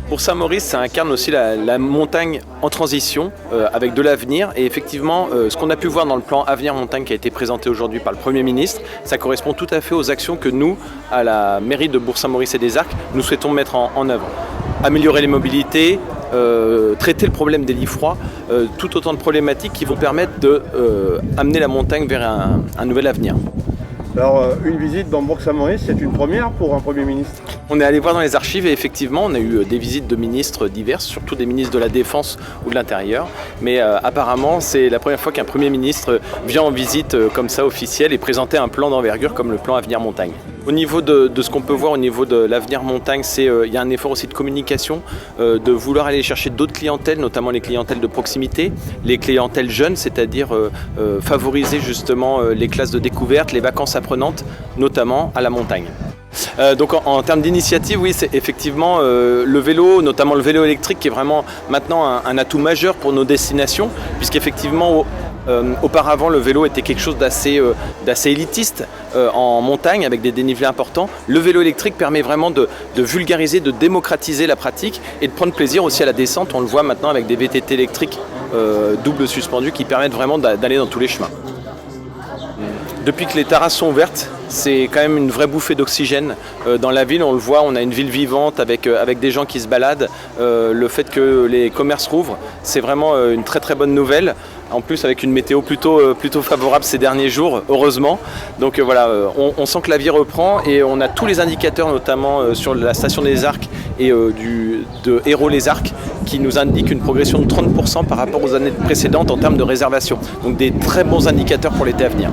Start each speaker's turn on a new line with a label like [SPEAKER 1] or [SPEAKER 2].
[SPEAKER 1] Bourg-Saint-Maurice, ça incarne aussi la montagne en transition avec de l'avenir. Et effectivement, ce qu'on a pu voir dans le plan Avenir Montagne qui a été présenté aujourd'hui par le Premier ministre, ça correspond tout à fait aux actions que nous, à la mairie de Bourg-Saint-Maurice et des Arcs, nous souhaitons mettre en œuvre. Améliorer les mobilités, traiter le problème des lits froids, tout autant de problématiques qui vont permettre d'amener la montagne vers un nouvel avenir.
[SPEAKER 2] Alors, une visite dans Bourg-Saint-Maurice, c'est une première pour un Premier ministre?
[SPEAKER 1] On est allé voir dans les archives et effectivement, on a eu des visites de ministres diverses, surtout des ministres de la Défense ou de l'Intérieur. Mais apparemment, c'est la première fois qu'un Premier ministre vient en visite comme ça officielle et présenter un plan d'envergure comme le plan Avenir Montagne. Au niveau de ce qu'on peut voir au niveau de l'Avenir Montagne, il y a un effort aussi de communication, de vouloir aller chercher d'autres clientèles, notamment les clientèles de proximité, les clientèles jeunes, c'est-à-dire favoriser justement les classes de découverte, les vacances apprenantes, notamment à la montagne. Donc en termes d'initiative, oui, c'est effectivement le vélo, notamment le vélo électrique qui est vraiment maintenant un atout majeur pour nos destinations, puisqu'effectivement auparavant le vélo était quelque chose d'assez élitiste en montagne avec des dénivelés importants. Le vélo électrique permet vraiment de vulgariser, de démocratiser la pratique et de prendre plaisir aussi à la descente. On le voit maintenant avec des VTT électriques double suspendus qui permettent vraiment d'aller dans tous les chemins. Depuis que les terrasses sont ouvertes, c'est quand même une vraie bouffée d'oxygène. Dans la ville, on le voit, on a une ville vivante avec des gens qui se baladent. Le fait que les commerces rouvrent, c'est vraiment une très très bonne nouvelle. En plus avec une météo plutôt favorable ces derniers jours, heureusement. Donc voilà, on sent que la vie reprend et on a tous les indicateurs, notamment sur la station des Arcs et de Hérault-les-Arcs, qui nous indiquent une progression de 30% par rapport aux années précédentes en termes de réservation. Donc des très bons indicateurs pour l'été à venir.